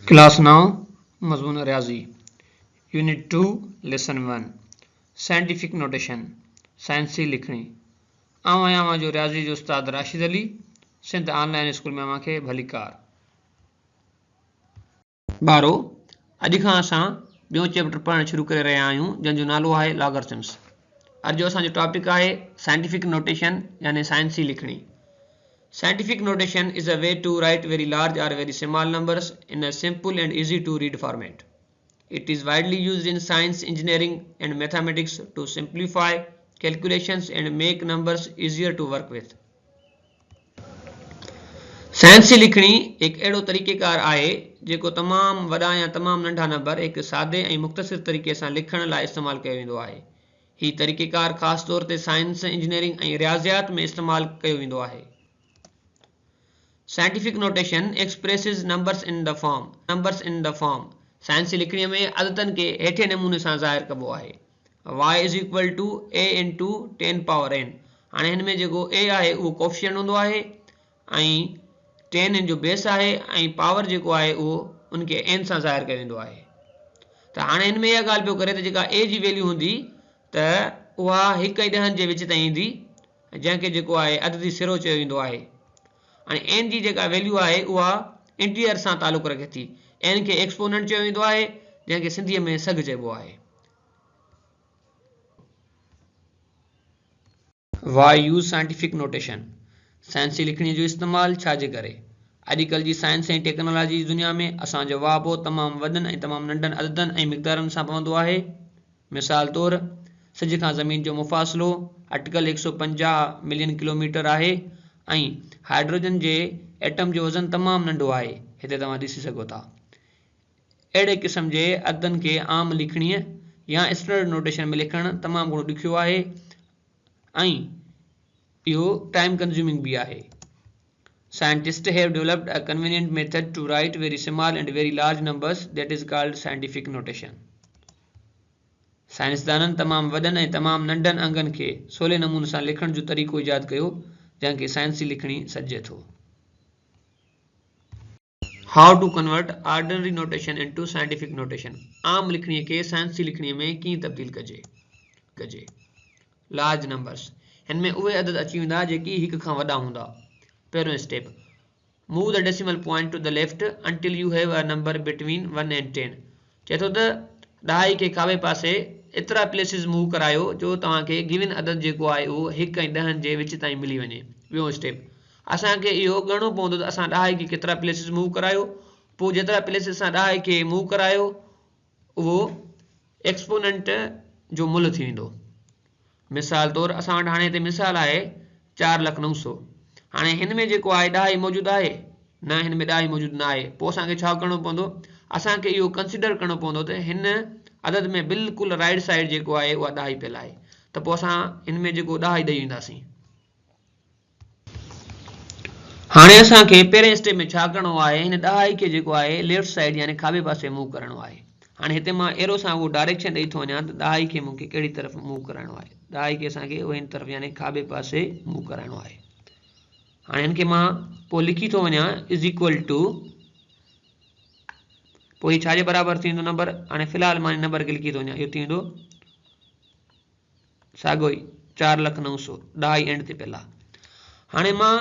Class 9 मजमून रियाजी unit 2 lesson 1 scientific notation साइंसी लिखणी आऊं आहियां मुंहिंजो रियाजी जो उस्ताद राशिद अली सिंध ऑनलाइन स्कूल में मूंखे भली कार ॿारो अॼु खां असां ॿियों चैप्टर पढ़णु शुरू करे रहिया आहियूं जंहिंजो नालो आहे लॉगरिथम्स। अॼु जो असांजो टॉपिक आहे साइंटिफिक नोटेशन यानी साइंसी लिखणी। Scientific notation is a way to write very large or very small numbers in a simple and easy to read format. It is widely used in science, engineering and mathematics to simplify calculations and make numbers easier to work with. साइंसी लिखणी एक अहिड़ो तरीक़ेकार आहे जेको तमामु वॾा या तमामु नंढा number एक सादे ऐं मुख़्तसिर तरीक़े सां लिखण लाइ इस्तेमालु कयो वेंदो आहे। हीउ तरीक़ेकार ख़ासि तौर ते साइंस, इंजीनियरिंग ऐं रियाज़ियात में इस्तेमालु कयो वेंदो आहे। Scientific notation expresses numbers in the form. साइंसी लिखणीअ में अददनि खे हेठे नमूने सां ज़ाहिर कबो आहे। y is equal to a into 10 power n। हाणे हिन में जेको a आहे उहो कोफिशिएंट हूंदो आहे ऐं 10 जो बेस आहे ऐं पावर जेको आहे उहो उनखे n सां ज़ाहिर कयो वेंदो आहे। त हाणे हिन में इहा ॻाल्हि पियो करे त जेका a जी वैल्यू हूंदी त उहा 1 ऐं 10 जे विच ताईं ईंदी जंहिंखे जेको आहे अददी सिरो चयो वेंदो आहे। हाणे n जी जेका वैल्यू आहे उहा इंटीजर सां तालुक़ रखे थी। n खे एक्सपोनेंट चयो वेंदो आहे जंहिंखे सिंधीअ में सग चइबो आहे। वाई यूज़ साइंटिफिक नोटेशन साइंसी लिखणी जो इस्तेमालु छाजे करे? अॼुकल्ह जी साइंस ऐं टेक्नोलॉजी जी दुनिया में असांजो वाबो तमामु वॾनि ऐं तमामु नंढनि अददनि ऐं मिक़दारनि सां पवंदो आहे। मिसाल तौरु सिज खां ज़मीन जो मुफ़ासिलो अटकल 150 मिलियन किलोमीटर आहे ऐं हाइड्रोजन जे एटम जो वज़न तमामु नंढो आहे। हिते तव्हां ॾिसी सघो था। अहिड़े क़िस्म जे अददनि खे आम लिखणीअ या स्टैंडर्ड नोटेशन में लिखणु तमामु घणो ॾुखियो आहे ऐं इहो टाइम कंज्यूमिंग भी आहे। Scientists have developed a convenient method to write very small and very large numbers that is called scientific notation. साइंसदाननि तमामु वॾनि ऐं तमामु नंढनि अंगनि खे सवले नमूने सां लिखण जो तरीक़ो ईजाद कयो जंहिंखे साइंसी लिखणी सॾिजे थो। How to convert ordinary notation into scientific notation? आम लिखणीअ खे साइंसी लिखणीअ में कीअं तब्दील कजे? लार्ज नंबर्स हिन में उहे अदद अची वेंदा जेकी 1 खां वॾा हूंदा। पहिरियों step move the decimal point to the left until you have a number between 1 and 10। चए थो त ॾहाई खे खाॿे पासे एतिरा प्लेसिस मूव करायो जो तव्हांखे गिवन अदद जेको आहे उहो 1 ऐं 10 जे विच ताईं मिली वञे। ॿियों स्टेप असांखे इहो ॻणणो पवंदो त असां ॾहाई खे केतिरा प्लेसिस मूव करायो, पोइ जेतिरा प्लेसिस असां ॾहाई खे मूव करायो उहो एक्सपोनेंट जो मुल्ह थी वेंदो। मिसाल तौरु असां वटि हाणे हिते मिसाल आहे 4,09,000। हाणे हिन में जेको आहे ॾहाई मौजूदु आहे न, हिन में ॾहाई मौजूदु न आहे। पोइ असांखे छा करिणो पवंदो? असांखे इहो कंसिडर करिणो पवंदो त हिन अदद में बिल्कुलु राइट साइड जेको आहे उहा ॾहाई पियल आहे। त पोइ असां हिन में जेको ॾहाई ॾेई वेंदासीं। हाणे असांखे पहिरें स्टेप में छा करिणो आहे? हिन ॾहाई खे जेको आहे लेफ्ट साइड यानी खाॿे पासे मूव करिणो आहे। हाणे हिते मां एरो सां उहो डायरेक्शन ॾेई थो वञा त ॾहाई खे मूंखे कहिड़ी तरफ़ मूव कराइणो आहे। ॾहाई खे असांखे हिन तरफ़ यानी खाॿे पासे मूव कराइणो आहे। हाणे हिन खे मां पोइ लिखी थो वञा इज़ इक्वल टू, पोइ हीउ छाजे बराबरि थींदो नंबर? हाणे फ़िलहालु मां हिन नंबर खे लिखी थो वञा, इहो थी वेंदो साॻियो ई 4,09,000 ॾहाई एंड ते पियल आहे। हाणे मां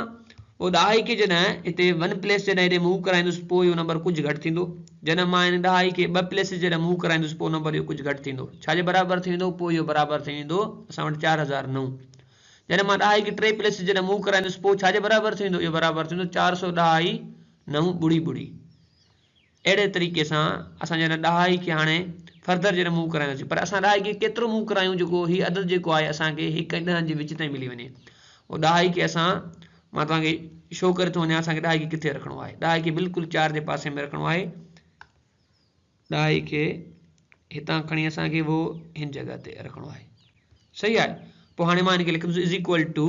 पोइ ॾहाई खे जॾहिं हिते 1 प्लेस जॾहिं हेॾे मूव कराईंदुसि पोइ इहो नंबर कुझु घटि थींदो। जॾहिं मां हिन ॾहाई खे 2 प्लेसिस जॾहिं मूव कराईंदुसि पोइ नंबर इहो कुझु घटि थींदो। छाजे बराबरि थी वेंदो? पोइ इहो बराबरि थी वेंदो असां वटि 4,009। जॾहिं मां ॾहाई खे 3 प्लेसिस जॾहिं मूव कराईंदुसि पोइ छाजे बराबरि थी वेंदो? इहो बराबरि थी वेंदो 410.9 अहिड़े तरीक़े सां असां जॾहिं ॾहाई खे हाणे फर्दर जॾहिं मूव कराईंदासीं, पर असां ॾहाई खे केतिरो मूव करायूं जेको हीउ अदद जेको आहे असांखे 1 ऐं 10 जे विच ताईं मिली वञे। पोइ ॾहाई खे मां तव्हांखे शो करे थो वञा असांखे ॾहाई खे किथे रखिणो आहे। ॾहाई खे बिल्कुलु 4 जे पासे में रखिणो आहे। ॾहाई खे हितां खणी असांखे उहो हिन जॻह ते रखिणो आहे। सही आहे। पोइ हाणे मां हिनखे लिखंदुसि इज़ इक्वल टू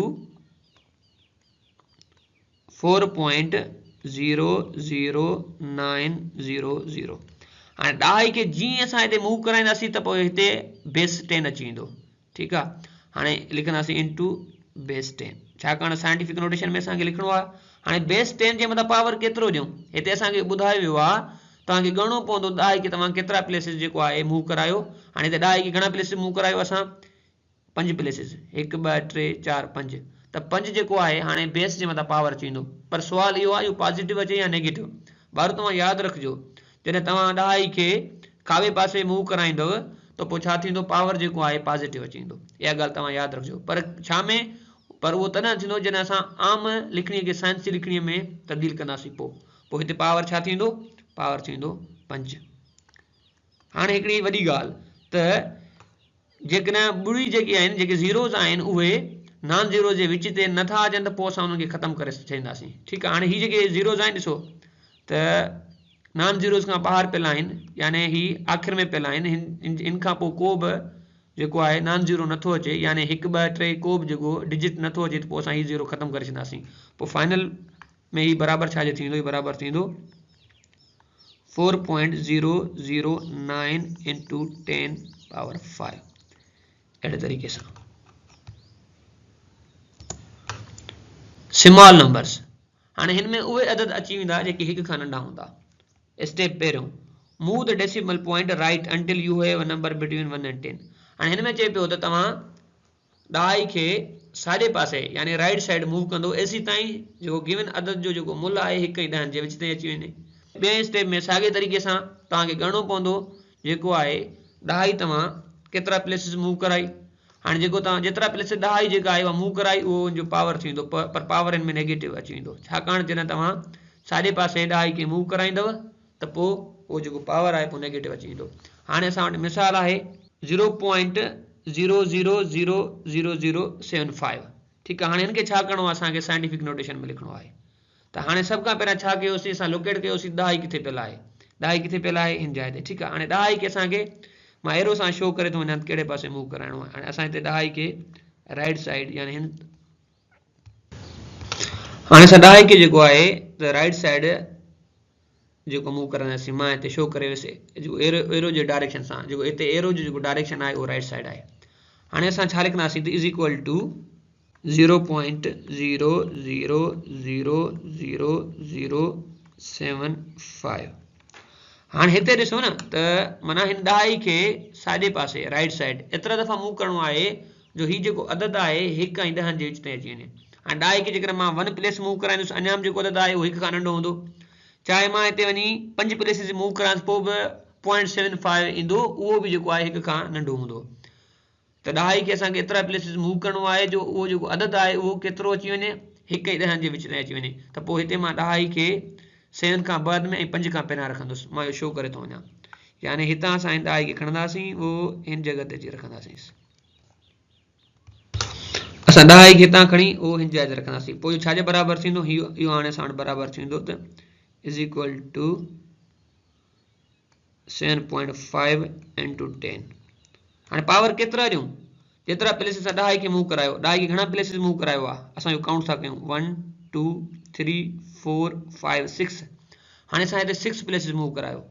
4.00900। हाणे ॾहाई खे जीअं असां हिते मूव कराईंदासीं त पोइ हिते बेस 10 अची वेंदो। ठीकु आहे। हाणे लिखंदासीं इंटू बेस 10, छाकाणि साइंटिफिक नोटेशन में असांखे लिखणो आहे। हाणे बेस 10 जे मथां पावर केतिरो ॾियूं? हिते असांखे ॿुधायो वियो आहे तव्हांखे ॻणणो पवंदो ॾाई खे तव्हां केतिरा प्लेसिस जेको आहे मूव करायो। हाणे हिते ॾाई खे घणा प्लेसिस मूव करायो असां 5 प्लेसिस 1 2 3 4 5 त 5 जेको आहे हाणे बेस जे मथां पावर अची वेंदो। पर सुवाल इहो आहे इहो पॉजिटिव अचे या नेगेटिव। बार तव्हां यादि रखिजो जॾहिं तव्हां ॾाई खे खाॿे पासे मूव कराईंदव त पोइ छा थींदो पावर जेको आहे पॉजिटिव अची वेंदो। इहा ॻाल्हि तव्हां यादि रखिजो। पर छा में पर उहो तॾहिं थींदो जॾहिं असां आम लिखणीअ खे साइंसी लिखणीअ में तब्दील कंदासीं पोइ हिते पावर छा थींदो पावर थींदो 5। हाणे हिकिड़ी वॾी ॻाल्हि त जेकॾहिं ॿुड़ी जेके आहिनि जेके ज़ीरोज़ आहिनि उहे नॉन ज़ीरो जे विच ते नथा अचनि त पोइ असां उन्हनि खे ख़तमु करे छॾींदासीं। ठीकु आहे। हाणे हीअ जेके ज़ीरोज़ आहिनि ॾिसो त नॉन ज़ीरोज़ खां ॿाहिरि पियल आहिनि यानी ही आख़िर में पियल आहिनि। इन खां पोइ को बि जेको आहे नॉन ज़ीरो नथो अचे यानी 1 2 3 को बि जेको डिजिट नथो अचे त पोइ असां हीअ ज़ीरो ख़तमु करे छॾींदासीं। पोइ फाइनल में ही बराबरि छा थींदो ही बराबरि थींदो 4.009 into 10 power 5 अहिड़े तरीक़े सां। स्मॉल नंबर्स हाणे हिन में उहे अदद अची वेंदा जेके 1 खां नंढा हूंदा। स्टेप पहिरियों move the decimal point right until you have a number between 1 and 10। हाणे हिन में चए पियो त तव्हां ॾाई खे साॼे पासे यानी राइट साइड मूव कंदो एसी ताईं जेको गिवन अदद जो जेको मुल्ह आहे 1 ऐं 10 जे विच ताईं अची वञे। ॿिए स्टेप में साॻे तरीक़े सां तव्हांखे ॻणणो पवंदो जेको आहे ॾाई तव्हां केतिरा प्लेसिस मूव कराई। हाणे जेको तव्हां जेतिरा प्लेसिस ॾाई जेका आहे उहा मूव कराई उहो जो पावर थींदो पर पावर हिन में नेगेटिव अची वेंदो छाकाणि जॾहिं तव्हां साॼे पासे ॾाई खे मूव कराईंदव त पोइ उहो जेको पावर आहे पोइ नेगेटिव अची वेंदो। हाणे असां वटि मिसाल आहे 0.000075। ठीकु आहे। हाणे हिनखे छा करिणो आहे असांखे साइंटिफिक नोटेशन में लिखिणो आहे। त हाणे सभ खां पहिरियां छा कयोसीं असां लोकेट कयोसीं ॾाई किथे पियल आहे। ॾाई किथे पियल आहे हिन जाइ ते। ठीकु आहे। हाणे ॾाई खे असांखे मां एरो सां शो करे थो वञा कहिड़े पासे मूव कराइणो आहे। हाणे असां हिते ॾाई खे राइट साइड यानी हिन हाणे असां ॾाई खे जेको आहे त राइट साइड जेको मूव कराईंदासीं मां हिते शो करे वियुसि जेको एरो जे डायरेक्शन सां जेको हिते एरो जो जेको डायरेक्शन आहे उहो राइट साइड आहे। हाणे असां छा लिखंदासीं त इज़ इक्वल टू 0.000075। हाणे हिते ॾिसो न त माना हिन ॾाई खे साॼे पासे राइट साइड एतिरा दफ़ा मूव करिणो आहे जो हीउ जेको अदद आहे 1 ऐं 10 जे विच ताईं अची वञे। हाणे ॾाई खे जेकॾहिं मां 1 प्लेस मूव कराईंदुसि अञा बि जेको अदद आहे उहो 1 खां नंढो हूंदो। चाहे मां हिते वञी 5 प्लेसिस मूव करायांसि पोइ बि 0.75 ईंदो उहो बि जेको आहे 1 खां नंढो हूंदो। त ॾाई खे असांखे एतिरा प्लेसिस मूव करिणो आहे जो उहो जेको अदद आहे उहो केतिरो अची वञे 1 ऐं 10 जे विच ताईं अची वञे। त पोइ हिते मां ॾाई खे 7 खां बाद में ऐं 5 खां पहिरियां रखंदुसि। मां इहो शो करे थो वञा यानी हितां असां हिन ॾाई खे खणंदासीं उहो हिन जॻह ते अची रखंदासीं। असां ॾाई खे हितां खणी उहो हिन जाइ ते रखंदासीं। पोइ इहो छाजे बराबरि थींदो इहो हाणे असां वटि बराबरि थींदो त इज़ इक्वल टू 7.5 into 10। हाणे पावर केतिरा ॾियूं जेतिरा प्लेसिस असां ॾाई खे मूव करायो। ॾाई खे घणा प्लेसिस मूव करायो आहे असां इहो काउंट था कयूं 1 2 3 4 5 6। हाणे असां हिते 6 प्लेसिस मूव करायो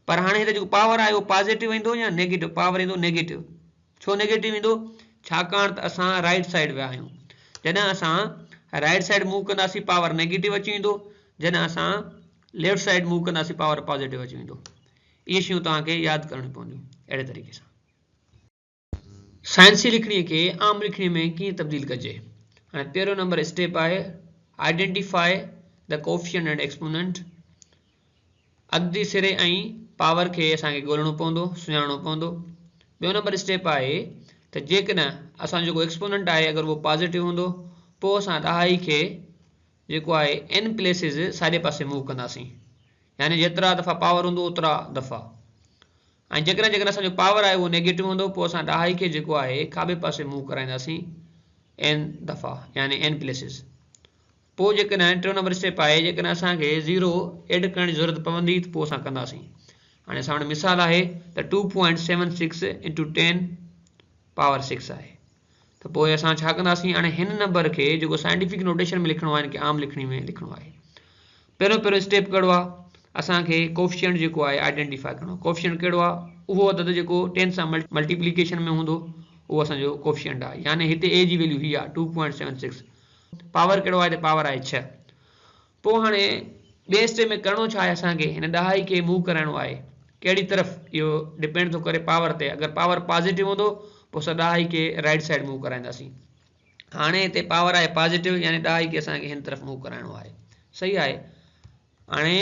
पर हाणे हिते जेको पावर आहे उहो पॉजिटिव ईंदो या नेगेटिव। पावर ईंदो नेगेटिव। छो नेगेटिव ईंदो छाकाणि त असां राइट साइड विया आहियूं। जॾहिं असां राइट साइड मूव कंदासीं पावर नेगेटिव अची वेंदो। जॾहिं असां लेफ्ट साइड मूव कंदासीं पावर पॉजिटिव अची वेंदो। इहे शयूं तव्हांखे यादि करणियूं पवंदियूं अहिड़े तरीक़े सां। साइंसी लिखणीअ खे आम लिखणीअ में कीअं तब्दील कजे। हाणे पहिरियों नंबर स्टेप आहे identify the coefficient and exponent. अददी सिरे ऐं पावर खे असांखे ॻोल्हणो पवंदो सुञाणणो पवंदो। ॿियो नंबर स्टेप आहे त जेकॾहिं असांजो जेको एक्सपोनेंट आहे अगरि उहो पॉजिटिव हूंदो पोइ असां ॾाई खे जेको आहे n प्लेसिस साॼे पासे मूव कंदासीं यानी जेतिरा दफ़ा पावर हूंदो ओतिरा दफ़ा। ऐं जेकॾहिं असांजो पावर आहे उहो नेगेटिव हूंदो पोइ असां ॾाई खे जेको आहे खाॿे पासे मूव कराईंदासीं n दफ़ा यानी n प्लेसिस। पोइ जेकॾहिं टियों नंबर स्टेप आहे जेकॾहिं असांखे 0 एड करण जी ज़रूरत पवंदी त पोइ असां कंदासीं। हाणे असां वटि मिसाल आहे त 2.76 into 10 पावर 6 आहे। त पोइ असां छा कंदासीं हाणे हिन नंबर खे जेको साइंटिफिक नोटेशन में लिखिणो आहे हिन खे आम लिखणी में लिखिणो आहे। पहिरियों स्टेप कहिड़ो आहे असांखे कोएफिशिएंट जेको आहे आइडेंटिफाई करिणो। कोएफिशिएंट कहिड़ो आहे उहो अदद जेको 10 सां मल्टीप्लिकेशन में हूंदो उहो असांजो कोएफिशिएंट आहे यानी हिते a जी वैल्यू हीअ आहे 2.76। पावर कहिड़ो आहे हिते पावर आहे 6। पोइ हाणे ॿिए स्टेप में करिणो छा आहे असांखे हिन ॾहाई खे मूव कराइणो आहे कहिड़ी तरफ़ इहो डिपेंड थो करे पावर ते अगरि पावर पॉजिटिव हूंदो पोइ असां ॾहाई खे राइट साइड मूव कराईंदासीं हाणे हिते पावर आहे पॉजिटिव यानी ॾहाई खे असांखे हिन तरफ़ मूव कराइणो आहे सही आहे हाणे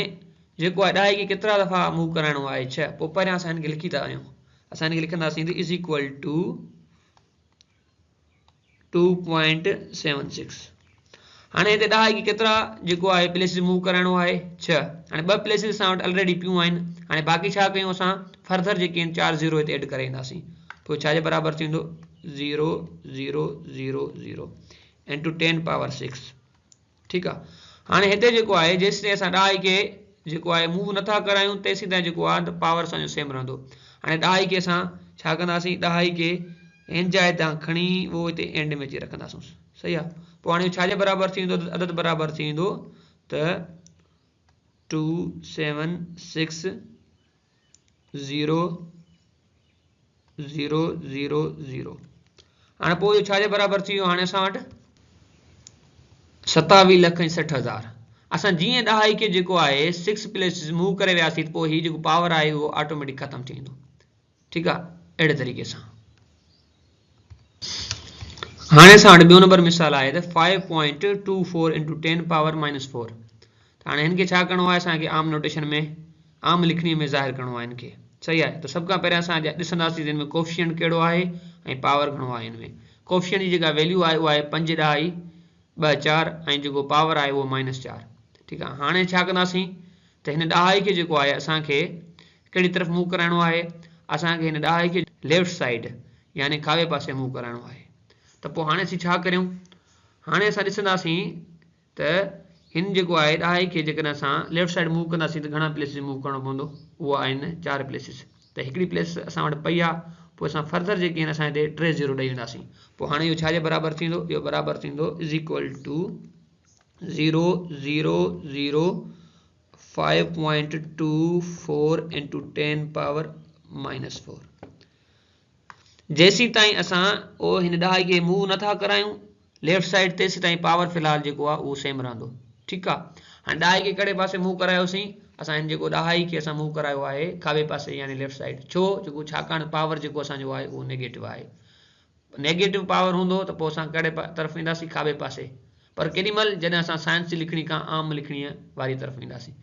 जेको आहे ॾहाई खे केतिरा दफ़ा मूव कराइणो आहे 6 पोइ पहिरियां असां हिनखे लिखी था वञूं असां हिनखे लिखंदासीं इज़ इक्वल टू 2.76 हाणे हिते ॾहाई खे केतिरा जेको आहे प्लेसिस मूव कराइणो आहे 6 हाणे ॿ प्लेसिस असां वटि ऑलरेडी पियूं आहिनि हाणे बाक़ी छा कयूं असां फर्दर जेके आहिनि 4 0 हिते एड करे ईंदासीं पोइ छाजे बराबरि थींदो 0 0 0 0 इंटू 10 पावर 6 ठीकु आहे हाणे हिते जेको आहे जेसिताईं असां ॾहाई खे जेको आहे मूव नथा करायूं तेसीं ताईं जेको आहे पावर असांजो सेम रहंदो हाणे ॾहाई खे असां छा कंदासीं ॾहाई खे हिन जाइ तां खणी उहो हिते एंड में अची रखंदासीं सही आहे पोइ हाणे छाजे बराबरि थींदो अदद बराबरि थींदो त 2 7 6 0 0 0 0 हाणे पोइ इहो छाजे बराबरि थी वियो हाणे असां वटि 27,60,000 असां जीअं ॾहाई खे जेको आहे 6 प्लेसिस मूव करे वियासीं पोइ हीउ जेको पावर आहे उहो ऑटोमेटिक ख़तमु थी वेंदो ठीकु आहे अहिड़े तरीक़े सां हाणे असां वटि ॿियो नंबर मिसाल आहे त 5.24 इंटू 10 पावर -4 हाणे हिन खे छा करिणो आहे असांखे आम नोटेशन में आम लिखणीअ में ज़ाहिर करिणो आहे हिन खे सही आहे त सभ खां पहिरियां असां ॾिसंदासीं हिन में कोफिशिएंट कहिड़ो आहे ऐं पावर घणो आहे हिन में कोफिशिएंट जी जेका वैल्यू आहे उहा आहे 5 ॾहाई 2 4 ऐं जेको पावर आहे उहो -4 ठीकु आहे हाणे छा कंदासीं त हिन ॾहाई खे जेको आहे असांखे कहिड़ी तरफ़ मूव कराइणो आहे असांखे हिन ॾहाई खे लेफ्ट साइड यानी खाॿे पासे मूव कराइणो आहे त पोइ हाणे असीं छा करियूं हाणे असां ॾिसंदासीं त हिन जेको आहे ॾहाई खे जेकॾहिं असां लेफ्ट साइड मूव कंदासीं त घणा प्लेसिस मूव करिणो पवंदो उहा आहिनि 4 प्लेसिस त हिकिड़ी प्लेस असां वटि पई आहे पोइ असां फर्दर जेके आहिनि असां हिते 3 0 ॾेई वेंदासीं पोइ हाणे इहो छाजे बराबरि थींदो इहो बराबरि थींदो is equal to 0 0 0 5.24 into 10 power -4 जेसीं ताईं असां उहो हिन ॾहाई खे मूव नथा करायूं लेफ्ट साइड तेसीं ताईं पावर फ़िलहालु जेको आहे उहो सेम रहंदो ठीकु आहे हाणे ॾहाई खे कहिड़े पासे मूव करायोसीं असां हिन जेको ॾहाई खे असां मूव करायो आहे खाॿे पासे यानी लेफ्ट साइड छो जेको छाकाणि पावर जेको असांजो आहे उहो नेगेटिव आहे नेगेटिव पावर हूंदो त पोइ असां कहिड़े तरफ़ ईंदासीं खाॿे पासे पर केॾीमहिल जॾहिं असां साइंस जी लिखणी खां आम लिखणीअ वारी तरफ़ ईंदासीं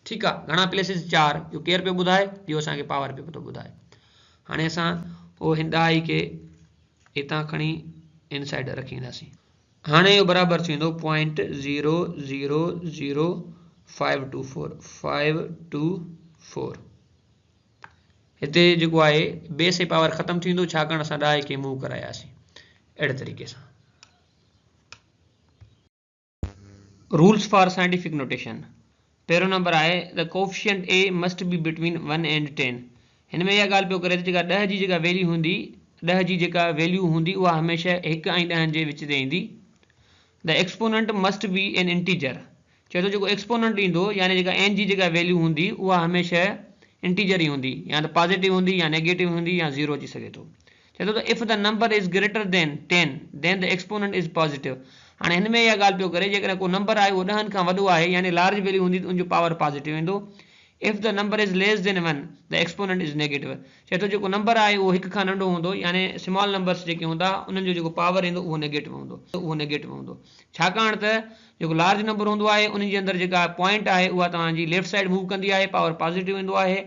ठीकु आहे घणा प्लेसिस 4 इहो केरु पियो ॿुधाए इहो असांखे पावर पियो थो ॿुधाए हाणे असां उहो हिन ॾहाई खे हितां खणी इन साइड रखी ईंदासीं हाणे इहो बराबरि थींदो 0.00524 हिते जेको आहे बेस ऐं पावर ख़तमु थींदो छाकाणि असां ॾहाई खे मूव करायासीं अहिड़े तरीक़े सां रूल्स फॉर साइंटिफिक नोटेशन पहिरियों नंबर आहे the coefficient A must be between 1 and 10 हिन में इहा ॻाल्हि पियो करे त जेका 10 जी जेका वैल्यू हूंदी 10 जी जेका वैल्यू हूंदी उहा हमेशह 1 ऐं 10 जे विच ते ईंदी the exponent must be N integer चए थो जेको एक्सपोनेंट ईंदो यानी जेका एन जी जेका वैल्यू हूंदी उहा हमेशह इंटीजर ई हूंदी या त पॉजिटिव हूंदी या नेगेटिव हूंदी या 0 अची सघे थो चए थो त if the number is greater than 10 then the exponent is positive हाणे हिन में इहा ॻाल्हि पियो करे जेकॾहिं को नंबर आहे उहो 10 खां वॾो आहे यानी लार्ज वैल्यू हूंदी त उनजो पावर पॉजिटिव ईंदो if the number is less than 1 the exponent is negative चए थो जेको नंबर आहे उहो 1 खां नंढो हूंदो यानी स्मॉल नंबर्स जेके हूंदा उन्हनि जो जेको पावर ईंदो उहो नेगेटिव हूंदो छाकाणि त जेको लार्ज नंबर हूंदो आहे उन जे अंदरि जेका पॉइंट आहे उहा तव्हांजी लेफ्ट साइड मूव कंदी आहे पावर पॉजिटिव ईंदो आहे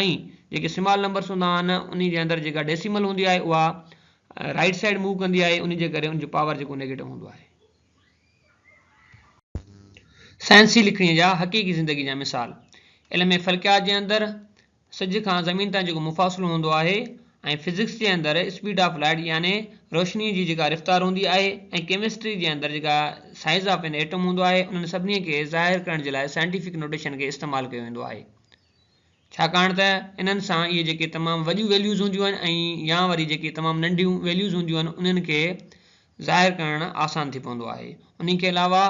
ऐं जेके स्मॉल नंबर्स हूंदा आहिनि उन जे अंदरि जेका डेसिमल हूंदी आहे उहा राइट साइड मूव कंदी आहे उन जे करे उनजो पावर जेको नेगेटिव हूंदो आहे साइंसी लिखणीअ जा हक़ीक़ी ज़िंदगी जा मिसाल इल्म फ़ल्कियात जे अंदरि सिज खां ज़मीन ताईं जेको मुफ़ासिलो हूंदो आहे ऐं फिज़िक्स जे अंदरि स्पीड ऑफ लाइट यानी रोशनी जी जेका रफ़्तार हूंदी आहे ऐं केमिस्ट्री जे अंदरि जेका साइज़ ऑफ एन एटम हूंदो आहे उन्हनि सभिनी खे ज़ाहिर करण जे लाइ साइंटिफिक नोटेशन खे इस्तेमालु कयो वेंदो आहे छाकाणि त इन्हनि सां इहे जेके तमामु वॾियूं वैल्यूज़ हूंदियूं आहिनि ऐं या वरी जेके तमामु नंढियूं वैल्यूज़ हूंदियूं आहिनि उन्हनि खे ज़ाहिर करणु आसान थी पवंदो आहे उन खां अलावा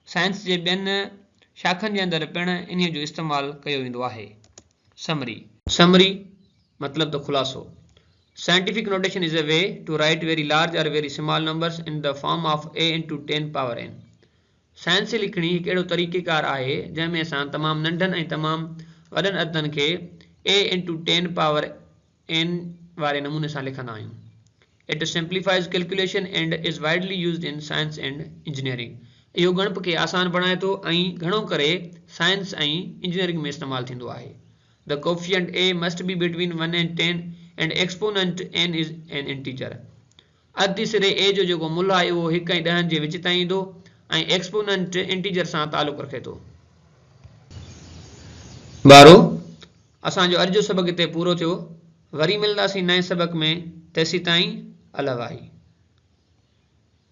साइंस जे ॿियनि शाखनि जे अंदरि पिणु इन जो इस्तेमालु कयो वेंदो आहे समरी मतलब द खुलासो Scientific notation is a way to write very large or very small numbers in the form of a into 10 power n science लिखणी हिकु अहिड़ो तरीक़ेकार आहे जंहिंमें असां तमामु नंढनि ऐं तमामु वॾनि अददनि खे a into 10 power n वारे नमूने सां लिखंदा आहियूं. It simplifies calculation and is widely used in science and engineering. इहो गणप खे आसान बणाए थो ऐं घणो करे साइंस ऐं इंजीनियरिंग में इस्तेमालु थींदो आहे. The coefficient a must be between 1 and 10 and exponent n is an integer. अधु सिरे a जो जेको मुल्ह आहे उहो 1 ऐं 10 जे विच ताईं ईंदो ऐं एक्सपोनेंट इंटीजर सां तालुक़ रखे थो. ॿारो असांजो अॼु जो सबक़ हिते पूरो थियो. वरी मिलंदासीं नए सबक़ में. तेसीं ताईं अलविदा.